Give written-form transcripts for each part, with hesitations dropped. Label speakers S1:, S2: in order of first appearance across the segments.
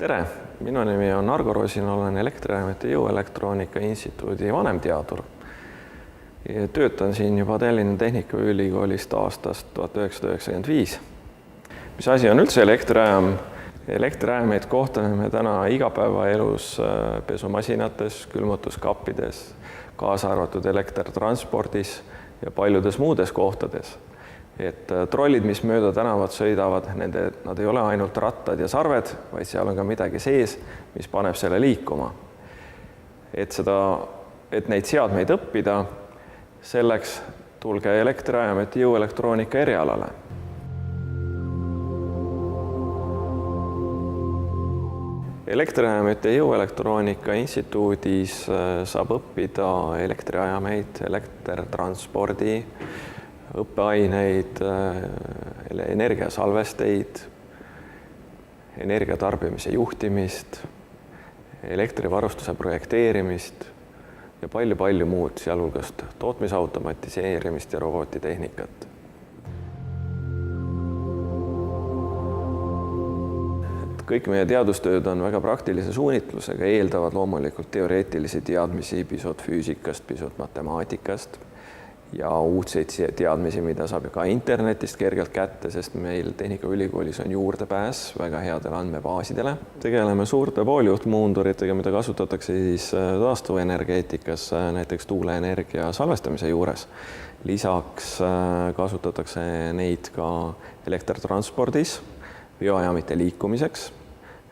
S1: Tere! Minu nimi on Argo Rosin, olen Elektrijaamete Jõuelektroonika Instituudi vanemteadur. Töötan siin juba Tallinna Tehnikaülikoolist aastast 1995. Mis asi on üldse elektrijaam? Elektrijaameid kohtame me täna igapäevaelus pesumasinates, külmutuskappides, kaasa arvatud elektrotranspordis ja paljudes muudes kohtades. Trollid, mis mööda tänavat sõidavad, nad ei ole ainult rattad ja sarved, vaid seal on ka midagi sees, mis paneb selle liikuma. Et neid seadmeid õppida, selleks tulge Elektrijaamete Jõuelektroonika erialale. Elektrijaamete Jõuelektroonika Instituudis saab õppida elektrijaameid, elektrotranspordi, õppeaineid, energiasalvesteid, energiatarbimise juhtimist, elektrivarustuse projekteerimist ja palju muud, sealhulgas tootmisautomatiseerimist ja robotitehnikat. Kõik meie teadustööd on väga praktilise suunitlusega, eeldavad loomulikult teoreetilisi teadmisi pisut füüsikast, pisut matemaatikast ja uudseid teadmisi, mida saab ka internetist kergelt kätte, sest meil Tehnikaülikoolis on juurdepääs väga headele andmebaasidele. Tegeleme suurte pooljuhtmuunduritega, mida kasutatakse taastuvenergeetikas, näiteks tuuleenergia salvestamise juures. Lisaks kasutatakse neid ka elektrotranspordis, biojaamite liikumiseks.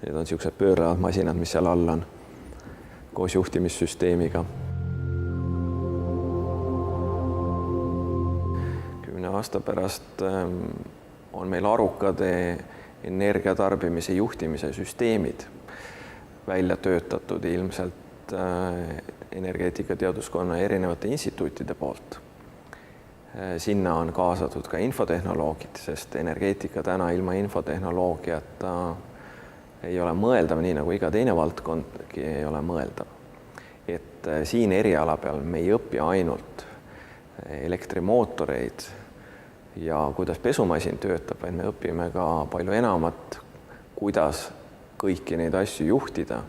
S1: Need on niisugused pöörlevad masinad, mis seal all on, koos juhtimissüsteemiga. 10 aasta pärast on meil arukad energiatarbimise juhtimise süsteemid välja töötatud ilmselt energeetikateaduskonna erinevate instituutide poolt. Sinna on kaasatud ka infotehnoloogid, sest energeetika täna ilma infotehnoloogiata ei ole mõeldav, nii nagu iga teine valdkondki ei ole mõeldav. Siin eriala peal me ei õpi ainult elektrimootoreid ja kuidas pesumasin töötab, vaid me õpime ka palju enamat, kuidas kõiki neid asju juhtida,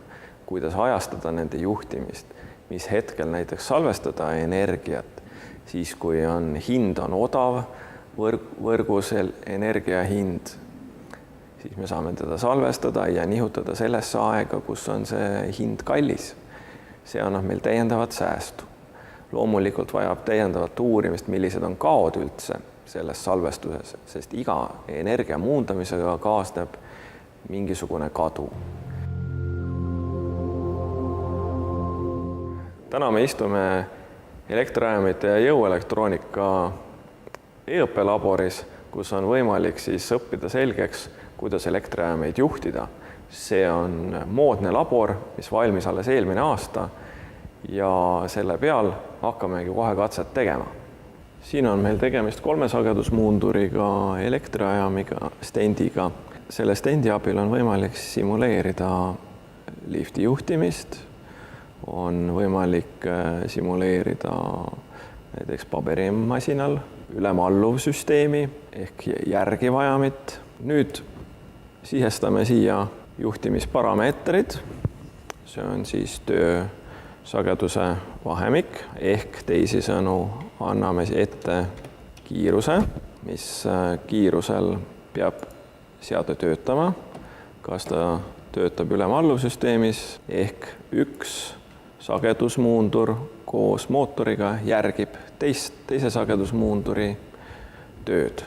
S1: kuidas ajastada nende juhtimist, mis hetkel näiteks salvestada energiat, siis kui hind on odav, võrgus energia hind, siis me saame teda salvestada ja nihutada sellesse aega, kus on see hind kallis. See annab meil täiendavat säästu. Loomulikult vajab täiendavat uurimist, millised on kaod üldse selles salvestuses, sest iga energia muundamisega kaasneb mingisugune kadu. Täna me istume Elektrijaamete ja Jõuelektroonika e-õppelaboris, kus on võimalik õppida selgeks, kuidas elektrijaameid juhtida. See on moodne labor, mis valmis alles eelmine aasta ja selle peal hakkamegi kohe katset tegema. Siin on meil tegemist 3-sagedusmuunduriga, elektrijaamiga, stendiga. Selle stendi abil on võimalik simuleerida lifti juhtimist, on võimalik simuleerida näiteks paberimasinal ülemalluvsüsteemi ehk järgivajamit. Nüüd sisestame siia juhtimisparameetrid. See on töösageduse vahemik ehk teisisõnu anname ette kiiruse, mis kiirusel peab seade töötama. Kas ta töötab ülemalluvsüsteemis ehk üks sagedusmuundur koos mootoriga järgib teise sagedusmuunduri tööd.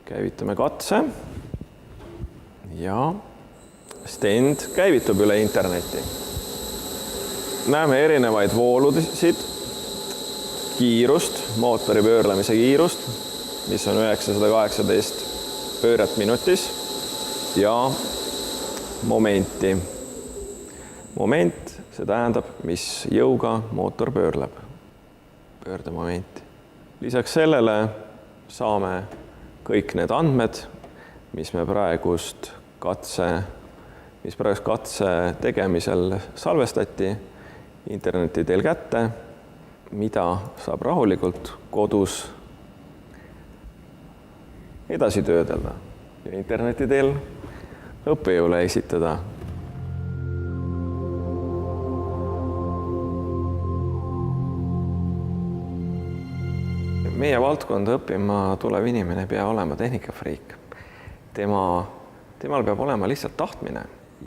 S1: Käivitame katse ja stend käivitub üle interneti. Näeme erinevaid voolusid, kiirust, mootori pöörlemise kiirust, mis on 918 pööret minutis ja momenti. Moment, see tähendab, mis jõuga mootor pöörleb, pöördemomenti. Lisaks sellele saame kõik need andmed, mis praegust katse tegemisel salvestati interneti teel kätte, mida saab rahulikult kodus edasi töödelda ja interneti teel õppejõule esitada Meie valdkonda õppima tulev inimene ei pea olema tehnikafriik. Temal peab olema lihtsalt tahtmine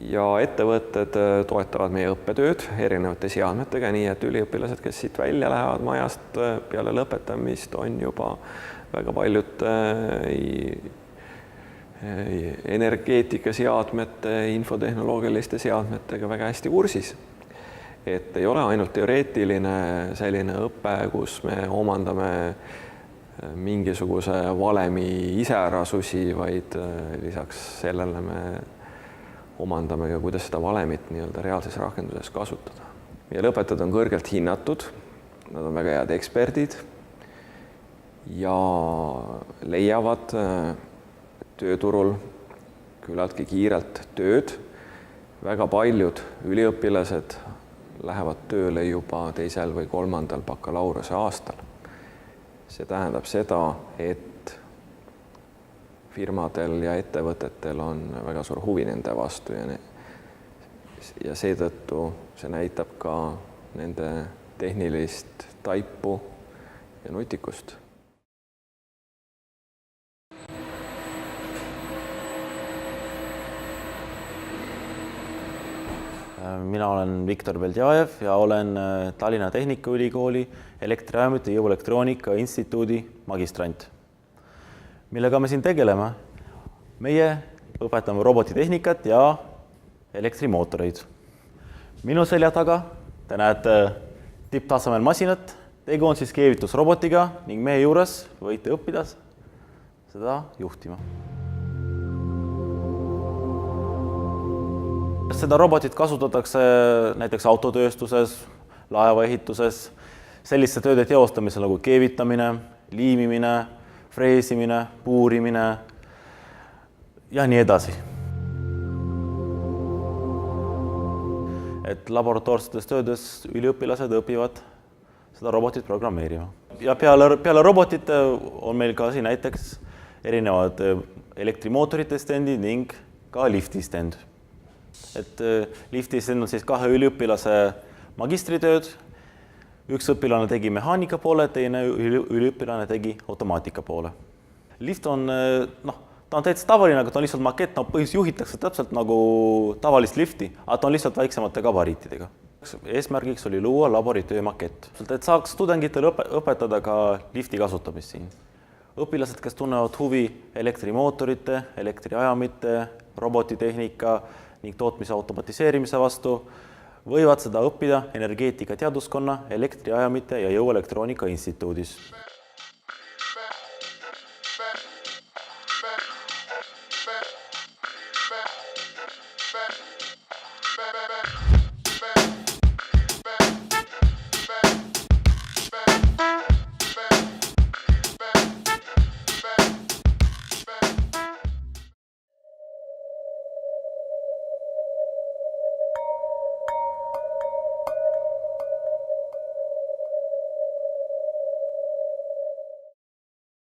S1: ja ettevõtted toetavad meie õppetööd erinevate seadmetega, nii et üliõpilased, kes siit välja lähevad majast peale lõpetamist, on juba väga paljud energeetikaseadmete, infotehnoloogiliste seadmetega väga hästi kursis. Et ei ole ainult teoreetiline selline õpe, kus me omandame mingisuguse valemi iseärasusi, vaid lisaks sellele me omandame ka, kuidas seda valemit nii-öelda reaalses rakenduses kasutada. Meie lõpetajad on kõrgelt hinnatud, nad on väga head eksperdid ja leiavad tööturul küllaltki kiirelt tööd. Väga paljud üliõpilased lähevad tööle juba 2. või 3. bakalaureuse aastal. See tähendab seda, et firmadel ja ettevõtetel on väga suur huvi nende vastu ja seetõttu see näitab ka nende tehnilist taipu ja nutikust.
S2: Mina olen Viktor Beldjajev ja olen Tallinna Tehnikaülikooli Elektriajamite ja Jõuelektroonika instituudi magistrant. Millega me siin tegeleme? Meie õpetame robotitehnikat ja elektrimootoreid. Minu selja taga te näete tipptasemel masinat. Tegu on siis keevitusrobotiga ning meie juures võite õppida seda juhtima. Seda robotit kasutatakse näiteks autotööstuses, laevaehituses, selliste tööde teostamisel nagu keevitamine, liimimine, freesimine, puurimine ja nii edasi. Et laboratoorsetes töödes üliõpilased õpivad seda robotit programmeerima. Ja peale robotite on meil ka siin näiteks erinevad elektrimootorite stendid ning ka lifti stend. Et lifti stend on siis 2 üliõpilase magistritööd. Üks õpilane tegi mehaanika poole, teine üliõpilane tegi automaatika poole. Lift on, ta on täitsa tavaline, aga ta on lihtsalt makett, põhiliselt juhitakse täpselt nagu tavalist lifti, aga ta on lihtsalt väiksemate gabariitidega. Eesmärgiks oli luua laboritöö makett, et saaks tudengitele õpetada ka lifti kasutamist siin. Õpilased, kes tunnevad huvi elektrimootorite, elektriajamite, robotitehnika ning tootmise automatiseerimise vastu, võivad seda õppida energeetika teaduskonna, elektriajamite ja jõuelektroonika instituudis.